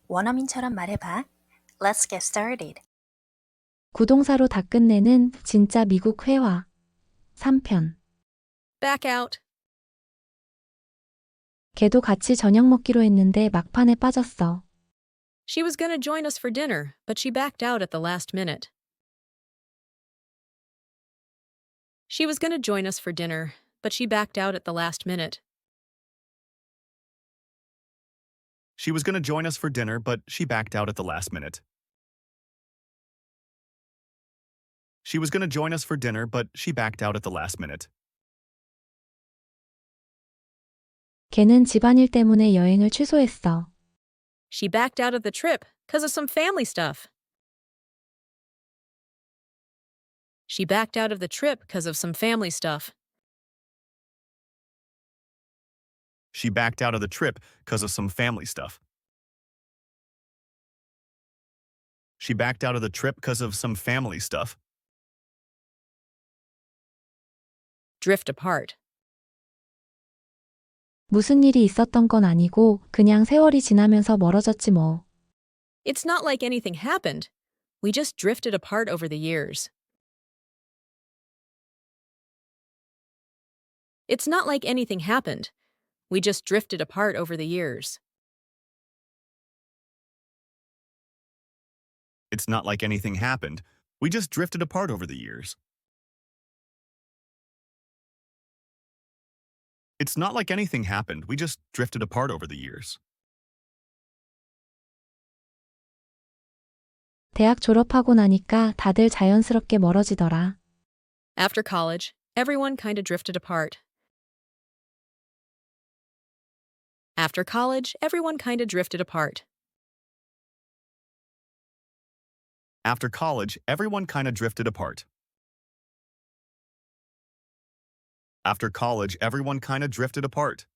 원어민처럼 말해봐. Let's get started. 구동사로 다 끝내는 진짜 미국 회화 3편. Back out. 걔도 같이 저녁 먹기로 했는데 막판에 빠졌어. She was going to join us for dinner, but she backed out at the last minute. She was going to join us for dinner, but she backed out at the last minute. She was going to join us for dinner, but she backed out at the last minute. She was going to join us for dinner, but she backed out at the last minute. 걔는 집안일 때문에 여행을 취소했어. She backed out of the trip because of some family stuff. She backed out of the trip because of some family stuff. She backed out of the trip because of some family stuff. She backed out of the trip because of some family stuff. Drift apart. 무슨 일이 있었던 건 아니고 그냥 세월이 지나면서 멀어졌지 뭐. It's not like anything happened. We just drifted apart over the years. It's not like anything happened. We just drifted apart over the years. It's not like anything happened. We just drifted apart over the years. It's not like anything happened. We just drifted apart over the years. 대학 졸업하고 나니까 다들 자연스럽게 멀어지더라. After college, everyone kind of drifted apart. After college, everyone kind of drifted apart. After college, everyone kind of drifted apart. After college, everyone kind of drifted apart.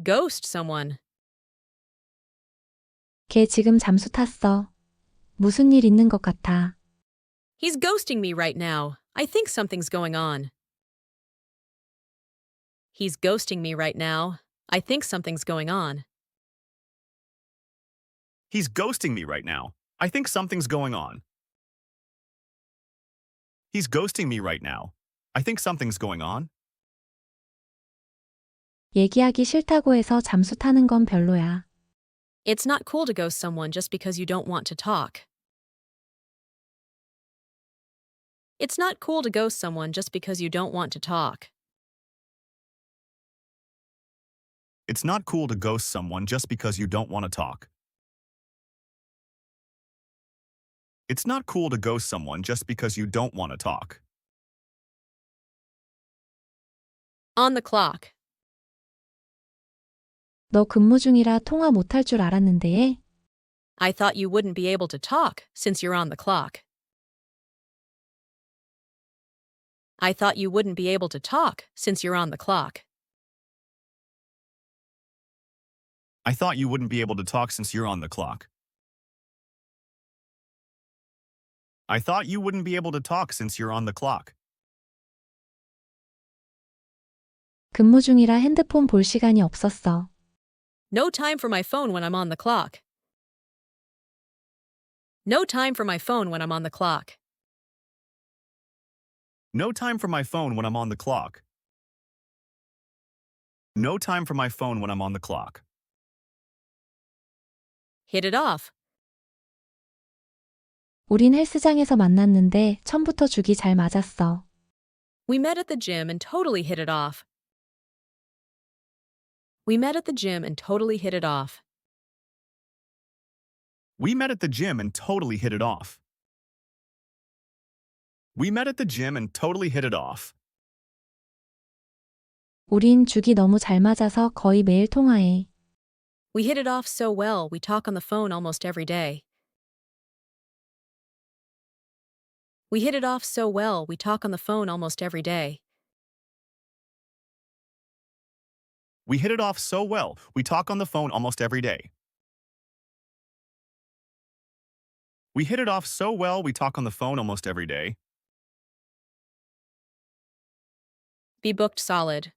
Ghost someone. 걔 지금 잠수 탔어. 무슨 일 있는 것 같아. He's ghosting me right now. I think something's going on. He's ghosting me right now. I think something's going on. He's ghosting me right now. I think something's going on. He's ghosting me right now. I think something's going on. 얘기하기 싫다고 해서 잠수 타는 건 별로야. It's not cool to ghost someone just because you don't want to talk. It's not cool to ghost someone just because you don't want to talk. It's not cool to ghost someone just because you don't want to talk. It's not cool to ghost someone just because you don't want to talk. On the clock. 너 근무 중이라 통화 못할 줄 알았는데. I thought you wouldn't be able to talk since you're on the clock. I thought you wouldn't be able to talk since you're on the clock. I thought you wouldn't be able to talk since you're on the clock. I thought you wouldn't be able to talk since you're on the clock. 근무 중이라 핸드폰 볼 시간이 없었어. No time for my phone when I'm on the clock. No time for my phone when I'm on the clock. No time for my phone when I'm on the clock. No time for my phone when I'm on the clock. Hit it off. 우린 헬스장에서 만났는데 처음부터 죽이 잘 맞았어. We met at the gym and totally hit it off. We met at the gym and totally hit it off. We met at the gym and totally hit it off. We met at the gym and totally hit it off. 우린 죽이 너무 잘 맞아서 거의 매일 통화해. We hit it off so well, we talk on the phone almost every day. We hit it off so well, we talk on the phone almost every day. We hit it off so well, we talk on the phone almost every day. We hit it off so well, we talk on the phone almost every day. Be booked solid.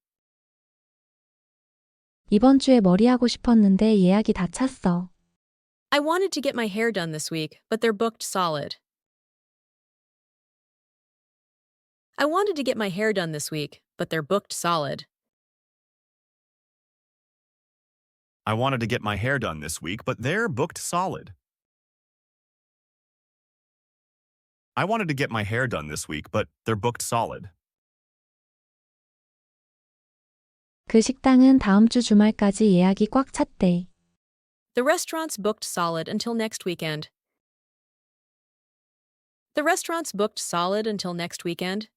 이번 주에 머리하고 싶었는데 예약이 다 찼어. I wanted to get my hair done this week, but they're booked solid. I wanted to get my hair done this week, but they're booked solid. I wanted to get my hair done this week, but they're booked solid. I wanted to get my hair done this week, but they're booked solid. 그 식당은 다음 주 주말까지 예약이 꽉 찼대. The restaurant's booked solid until next weekend. The restaurant's booked solid until next weekend.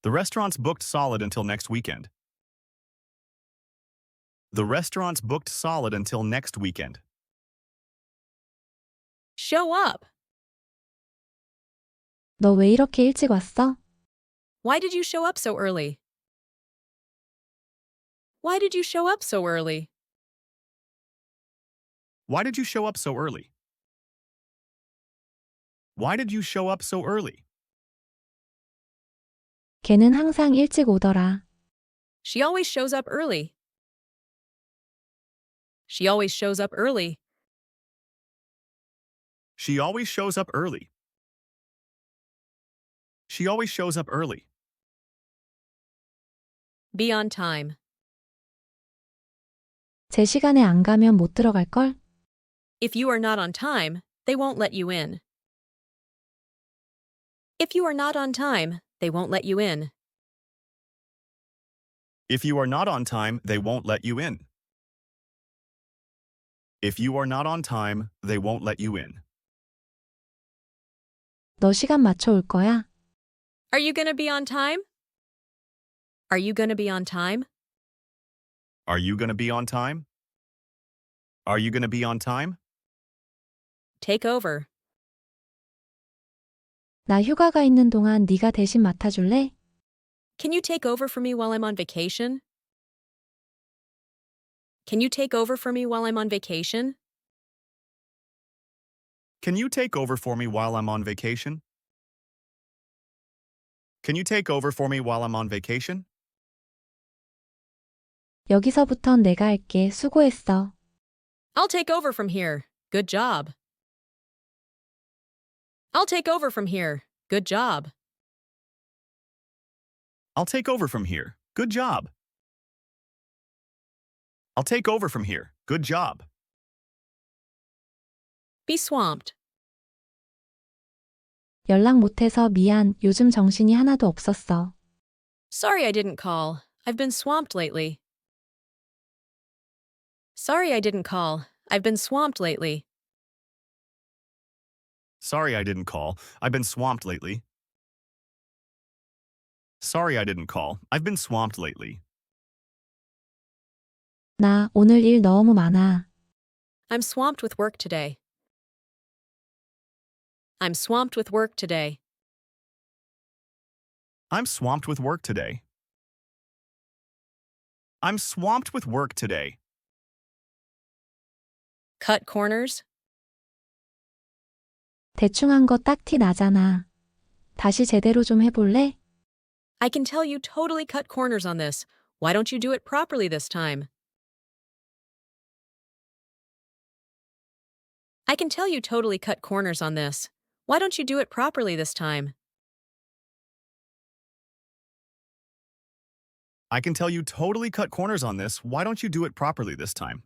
The restaurant's booked solid until next weekend. The restaurant's booked solid until next weekend. Show up. 너 왜 이렇게 일찍 왔어? Why did you show up so early? Why did you show up so early? Why did you show up so early? Why did you show up so early? 걔는 항상 일찍 오더라. She always shows up early. She always shows up early. She always shows up early. She always shows up early. Be on time. 제 시간에 안 가면 못 들어갈걸? If you are not on time, they won't let you in. If you are not on time, they won't let you in. If you are not on time, they won't let you in. If you are not on time, they won't let you in. 너 시간 맞춰 올 거야? Are you gonna be on time? Are you gonna be on time? Are you going to be on time? Are you going to be on time? Take over. 나 휴가가 있는 동안 네가 대신 맡아줄래? Can you take over for me while I'm on vacation? Can you take over for me while I'm on vacation? Can you take over for me while I'm on vacation? Can you take over for me while I'm on vacation? 여기서부턴 내가 할게. 수고했어. I'll take over from here. Good job. I'll take over from here. Good job. I'll take over from here. Good job. I'll take over from here. Good job. Be swamped. 연락 못해서 미안. 요즘 정신이 하나도 없었어. Sorry I didn't call. I've been swamped lately. Sorry I didn't call. I've been swamped lately. Sorry I didn't call. I've been swamped lately. Sorry I didn't call. I've been swamped lately. 나 오늘 일 너무 많아. I'm swamped with work today. I'm swamped with work today. I'm swamped with work today. I'm swamped with work today. Cut corners. 대충 한 거 딱 티 나잖아. 다시 제대로 좀 해볼래? I can tell you totally cut corners on this. Why don't you do it properly this time? I can tell you totally cut corners on this. Why don't you do it properly this time? I can tell you totally cut corners on this. Why don't you do it properly this time?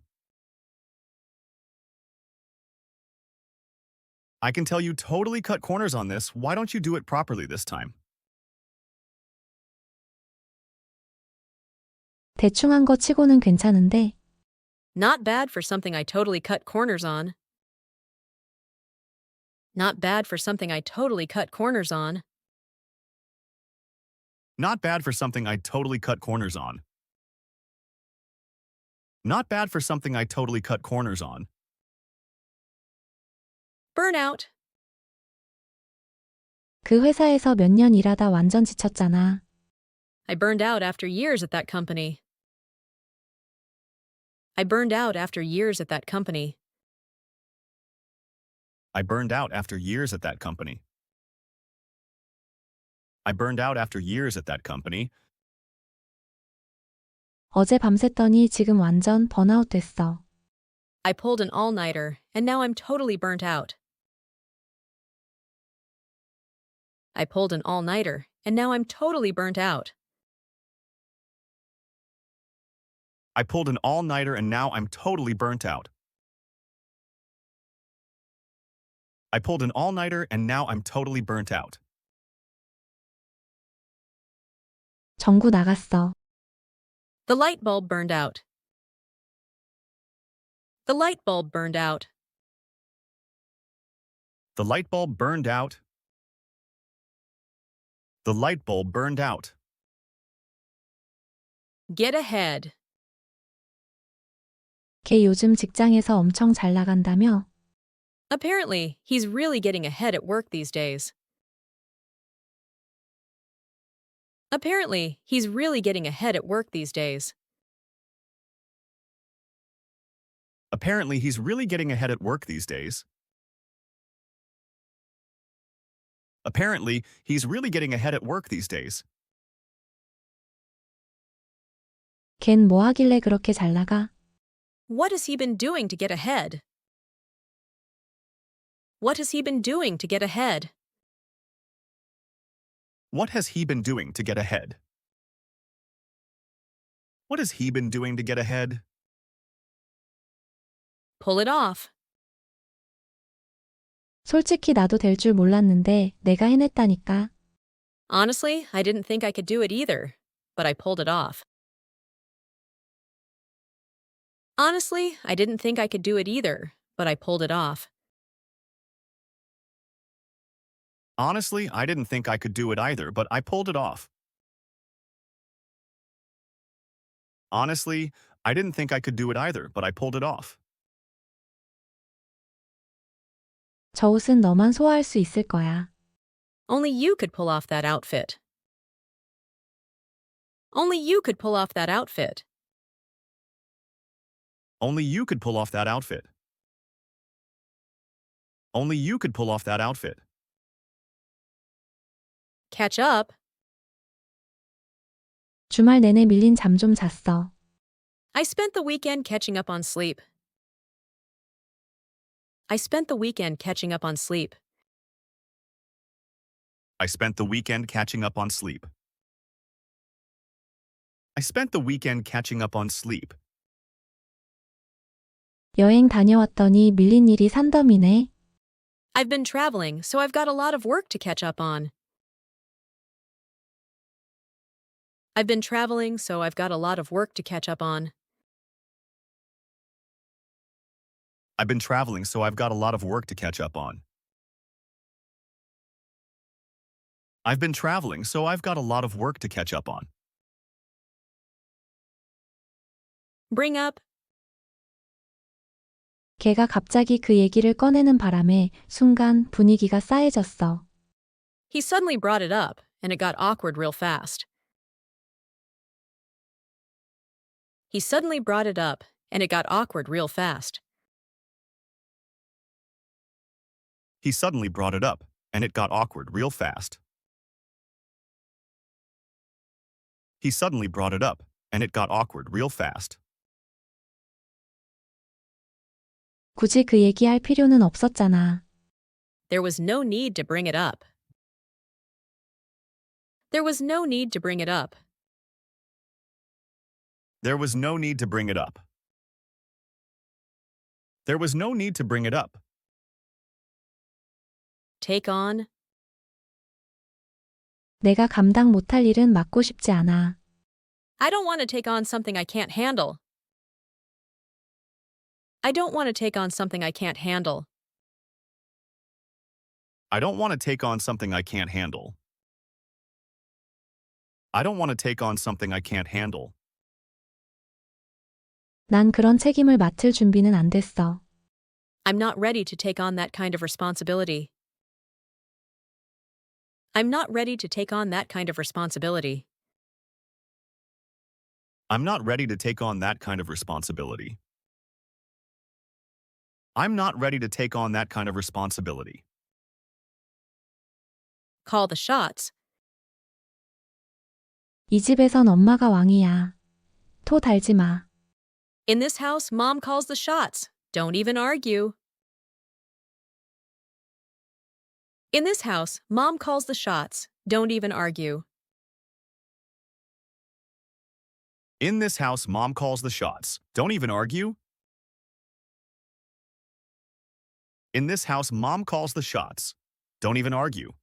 I can tell you totally cut corners on this. Why don't you do it properly this time? 대충 한 거 치고는 괜찮은데. Not bad for something I totally cut corners on. Not bad for something I totally cut corners on. Not bad for something I totally cut corners on. Not bad for something I totally cut corners on. Burnout. 그 회사에서 몇 년 일하다 완전 지쳤잖아. I burned out after years at that company. I burned out after years at that company. I burned out after years at that company. I burned out after years at that company. 어제 밤샜더니 지금 완전 번아웃 됐어. I pulled an all-nighter, and now I'm totally burnt out. I pulled an all-nighter, and now I'm totally burnt out. I pulled an all-nighter and now I'm totally burnt out. I pulled an all-nighter and now I'm totally burnt out. 전구 나갔어. The light bulb burned out. The light bulb burned out. The light bulb burned out. The light bulb burned out. Get ahead. 걔 요즘 직장에서 엄청 잘 나간다며? Apparently, he's really getting ahead at work these days. Apparently, he's really getting ahead at work these days. Apparently, he's really getting ahead at work these days. Apparently, he's really getting ahead at work these days. 걘 뭐 하길래 그렇게 잘 나가? What has he been doing to get ahead? What has he been doing to get ahead? What has he been doing to get ahead? What has he been doing to get ahead? Pull it off. 솔직히 나도 될 줄 몰랐는데 내가 해냈다니까. Honestly, I didn't think I could do it either, but I pulled it off. Honestly, I didn't think I could do it either, but I pulled it off. Honestly, I didn't think I could do it either, but I pulled it off. Honestly, I didn't think I could do it either, but I pulled it off. 저 옷은 너만 소화할 수 있을 거야. Only you could pull off that outfit. Only you could pull off that outfit. Only you could pull off that outfit. Only you could pull off that outfit. Catch up. 주말 내내 밀린 잠 좀 잤어. I spent the weekend catching up on sleep. I spent the weekend catching up on sleep. I spent the weekend catching up on sleep. I spent the weekend catching up on sleep. 여행 다녀왔더니 밀린 일이 산더미네. I've been traveling, so I've got a lot of work to catch up on. I've been traveling, so I've got a lot of work to catch up on. I've been traveling, so I've got a lot of work to catch up on. I've been traveling, so I've got a lot of work to catch up on. Bring up. 걔가 갑자기 그 얘기를 꺼내는 바람에 순간 분위기가 싸해졌어. He suddenly brought it up, and it got awkward real fast. He suddenly brought it up, and it got awkward real fast. He suddenly brought it up, and it got awkward real fast. He suddenly brought it up, and it got awkward real fast. 굳이 그 얘기할 필요는 없었잖아. There was no need to bring it up. There was no need to bring it up. There was no need to bring it up. There was no need to bring it up. Take on. 내가 감당 못할 일은 맡고 싶지 않아. I don't want to take on something I can't handle. I don't want to take on something I can't handle. I don't want to take on something I can't handle. I don't want to take on something I can't handle. 난 그런 책임을 맡을 준비는 안 됐어. I'm not ready to take on that kind of responsibility. I'm not ready to take on that kind of responsibility. I'm not ready to take on that kind of responsibility. I'm not ready to take on that kind of responsibility. Call the shots. 이 집에선 엄마가 왕이야. 토 달지 마. In this house, Mom calls the shots. Don't even argue. In this house, Mom calls the shots. Don't even argue. In this house, Mom calls the shots. Don't even argue. In this house, Mom calls the shots. Don't even argue.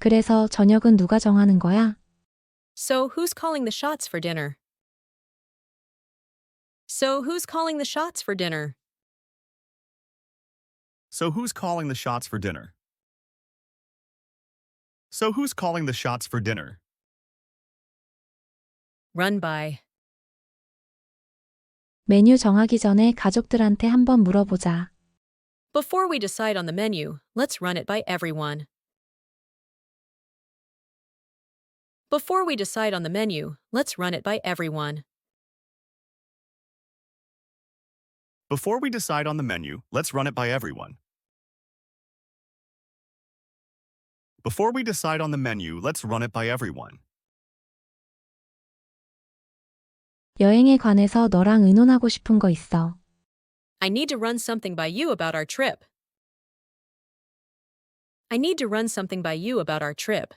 그래서 저녁은 누가 정하는 거야? So who's calling the shots for dinner? So who's calling the shots for dinner? So who's calling the shots for dinner? So who's calling the shots for dinner? Run by. 메뉴 정하기 전에 가족들한테 한번 물어보자. Before we decide on the menu, let's run it by everyone. Before we decide on the menu, let's run it by everyone. Before we decide on the menu, let's run it by everyone. Before we decide on the menu, let's run it by everyone. 여행에 관해서 너랑 의논하고 싶은 거 있어. I need to run something by you about our trip. I need to run something by you about our trip.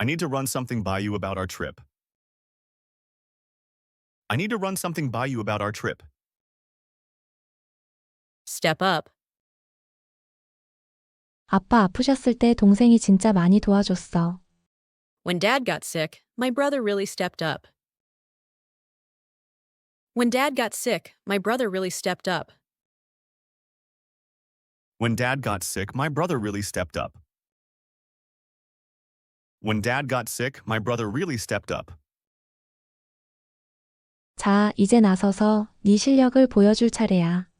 I need to run something by you about our trip. I need to run something by you about our trip. Step up. 아빠 아프셨을 때 동생이 진짜 많이 도와줬어. When Dad got sick, my brother really stepped up. When Dad got sick, my brother really stepped up. When Dad got sick, my brother really stepped up. When Dad got sick, my brother really stepped up. 자, 이제 나서서 네 실력을 보여줄 차례야.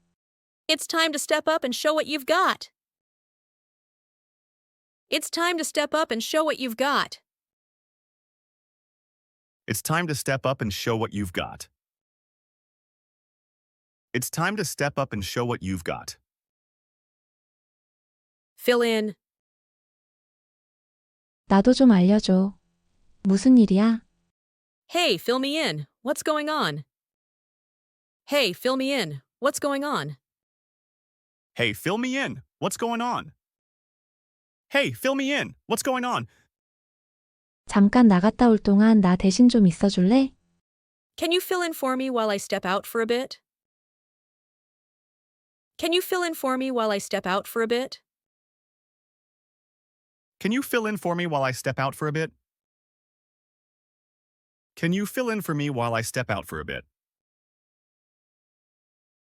It's time to step up and show what you've got. It's time to step up and show what you've got. It's time to step up and show what you've got. It's time to step up and show what you've got. Fill in. 나도 좀 알려줘. 무슨 일이야? Hey, fill me in. What's going on? Hey, fill me in. What's going on? Hey, fill me in. What's going on? Hey, fill me in. What's going on? 잠깐 나갔다 올 동안 나 대신 좀 있어줄래? Can you fill in for me while I step out for a bit? Can you fill in for me while I step out for a bit? Can you fill in for me while I step out for a bit? Can you fill in for me while I step out for a bit?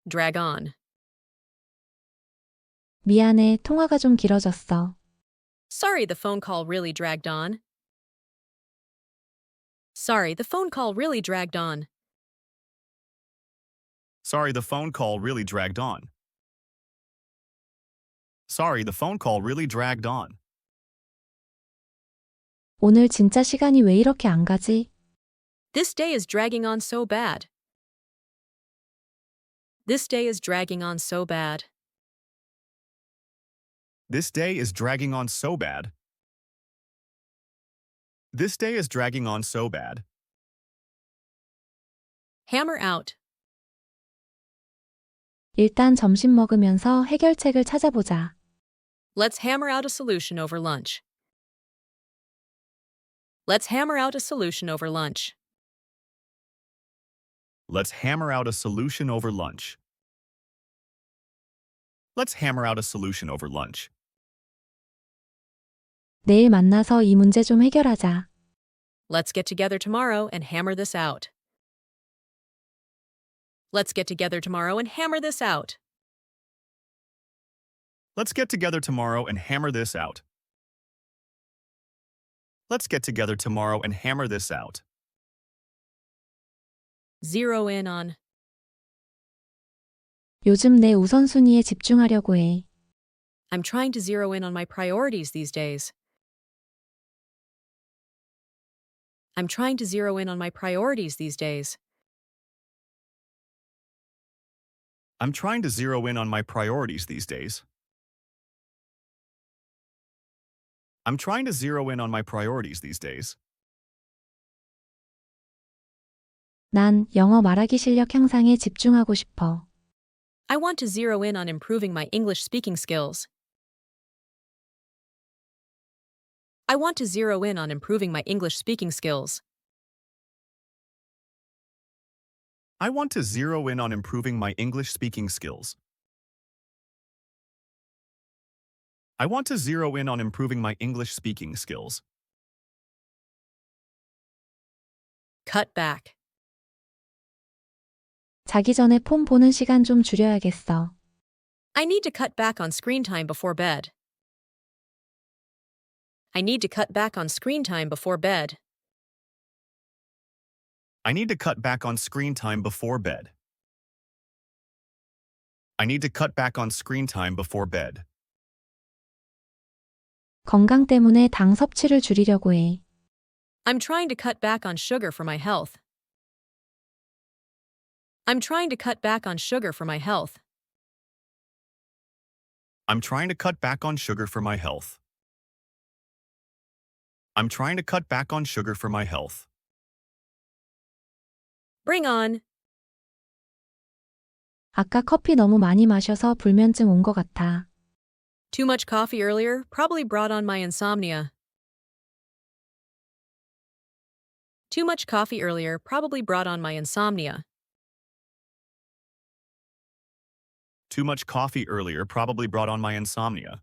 Drag on. 미안해, 통화가 좀 길어졌어. Sorry, the phone call really dragged on. Sorry, the phone call really dragged on. Sorry, the phone call really dragged on. Sorry, the phone call really dragged on. 오늘 진짜 시간이 왜 이렇게 안 가지? This day is dragging on so bad. This day is dragging on so bad. This day is dragging on so bad. This day is dragging on so bad. Hammer out. 일단 점심 먹으면서 해결책을 찾아보자. Let's hammer out a solution over lunch. Let's hammer out a solution over lunch. Let's hammer out a solution over lunch. Let's hammer out a solution over lunch. 내일 만나서 이 문제 좀 해결하자. Let's get together tomorrow and hammer this out. Let's get together tomorrow and hammer this out. Let's get together tomorrow and hammer this out. Let's get together tomorrow and hammer this out. Zero in on. 요즘 내 우선순위에 집중하려고 해. I'm trying to zero in on my priorities these days. I'm trying to zero in on my priorities these days. I'm trying to zero in on my priorities these days. I'm trying to zero in on my priorities these days. 난 영어 말하기 실력 향상에 집중하고 싶어. I want to zero in on improving my English speaking skills. I want to zero in on improving my English speaking skills. I want to zero in on improving my English speaking skills. I want to zero in on improving my English speaking skills. Cut back. 자기 전에 폰 보는 시간 좀 줄여야겠어. I need to cut back on screen time before bed. I need to cut back on screen time before bed. I need to cut back on screen time before bed. I need to cut back on screen time before bed. 건강 때문에 당 섭취를 줄이려고 해. I'm trying to cut back on sugar for my health. I'm trying to cut back on sugar for my health. I'm trying to cut back on sugar for my health. I'm trying to cut back on sugar for my health. Bring on. 아까 커피 너무 많이 마셔서 불면증 온 것 같아. Too much coffee earlier probably brought on my insomnia. Too much coffee earlier probably brought on my insomnia. Too much coffee earlier probably brought on my insomnia.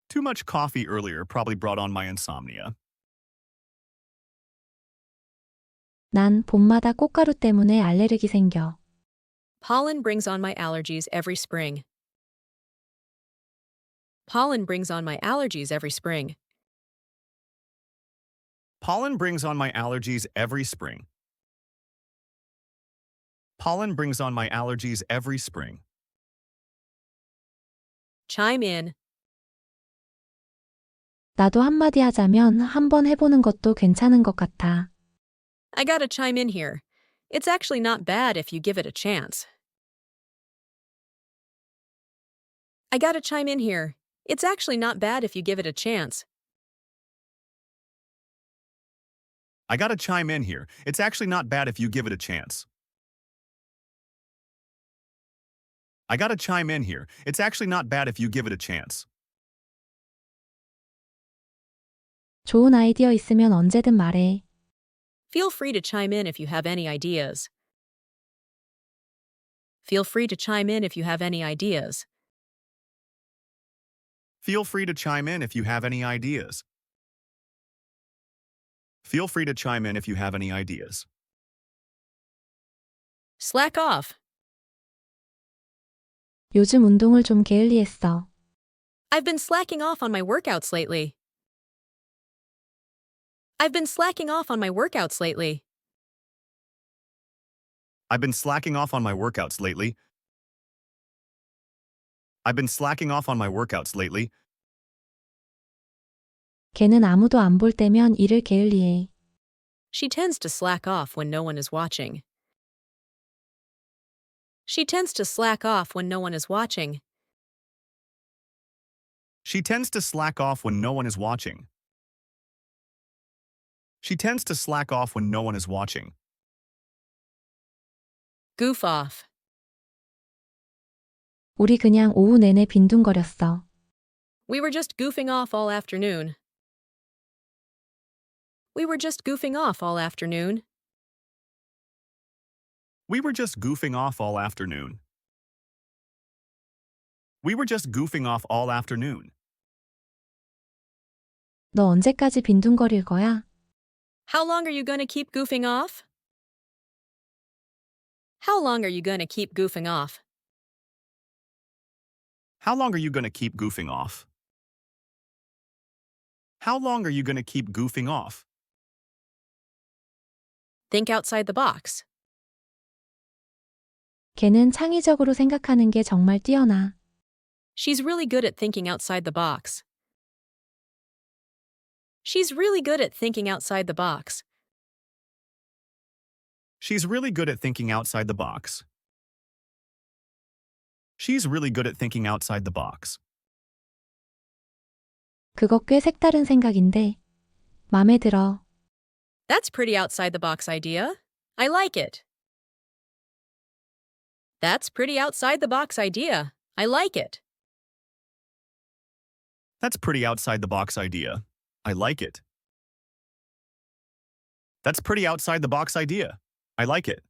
Too much coffee earlier probably brought on my insomnia. 난 봄마다 꽃가루 때문에 알레르기 생겨. Pollen brings on my allergies every spring. Pollen brings on my allergies every spring. Pollen brings on my allergies every spring. Pollen brings on my allergies every spring. Chime in. 나도 한마디 하자면 한번 해보는 것도 괜찮은 것 같아. I gotta chime in here. It's actually not bad if you give it a chance. I gotta chime in here. It's actually not bad if you give it a chance. I gotta chime in here. It's actually not bad if you give it a chance. I gotta chime in here. It's actually not bad if you give it a chance. 좋은 아이디어 있으면 언제든 말해. Feel free to chime in if you have any ideas. Feel free to chime in if you have any ideas. Feel free to chime in if you have any ideas. Feel free to chime in if you have any ideas. Slack off. 요즘 운동을 좀 게을리했어. I've been slacking off on my workouts lately. I've been slacking off on my workouts lately. I've been slacking off on my workouts lately. I've been slacking off on my workouts lately. 걔는 아무도 안 볼 때면 일을 게을리해. She tends to slack off when no one is watching. She tends to slack off when no one is watching. She tends to slack off when no one is watching. She tends to slack off when no one is watching. Goof off. 우리 그냥 오후 내내 빈둥거렸어. We were just goofing off all afternoon. We were just goofing off all afternoon. We were just goofing off all afternoon. We were just goofing off all afternoon. 너 언제까지 빈둥거릴 거야? How long are you gonna keep goofing off? How long are you gonna keep goofing off? How long are you going to keep goofing off? How long are you going to keep goofing off? Think outside the box. 걔는 창의적으로 생각하는 게 정말 뛰어나. She's really good at thinking outside the box. She's really good at thinking outside the box. She's really good at thinking outside the box. She's really good at thinking outside the box. 그거 꽤 색다른 생각인데. 맘에 들어. That's pretty outside the box idea. I like it. That's pretty outside the box idea. I like it. That's pretty outside the box idea. I like it. That's pretty outside the box idea. I like it.